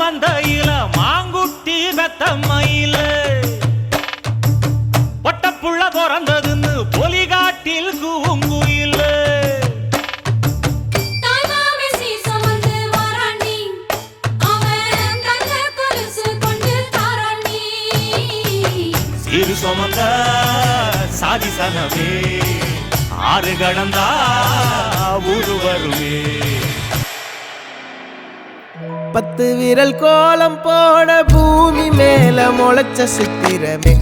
மந்தையில மாங்குட்டி பெத்தம்மையில பொட்டப்புள்ள பிறந்ததுன்னு பொலிகாட்டில் கூங்குயில சிறு சுமந்த சாதிசனவே ஆறு கடந்தா ஊரு வருவே 10 விரல் கோலம் போட பூமி மேல முளைச்ச சித்திரமே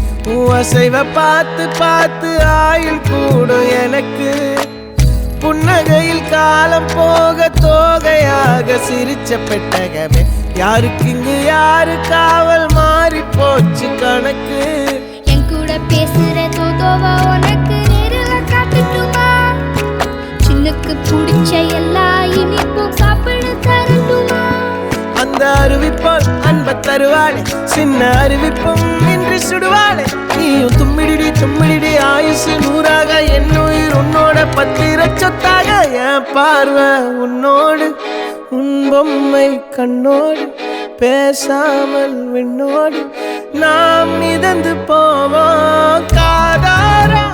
அசைவ பார்த்து பார்த்து ஆயுள் கூடும் எனக்கு புன்னகையில் காலம் போக தோகையாக சிரிச்ச பெட்டகமே யாருக்கு இங்கு யாரு காவல் மாறி போச்சு கணக்கு என் கூட பேசுற தோதோவா உனக்கு நேரில காட்டுட்டுமா சின்னுக்கு பிடிச்ச எல்லா இனிப்பும் சாப்பிட தரட்டுமா அந்த அருவிப்போல் அன்ப தருவாளே சின்ன அருவிப்பும் இன்று சுடுவாளே நீயும் தும்மிடி ஆயுசு 100ஆக என் உயிர் உன்னோட 10 சொத்தாக என் பார்வை உன்னோடு உன் பொம்மை கண்ணோடு பேசாமல் விண்ணோடு நாம் மிதந்து போவோம் காதாரா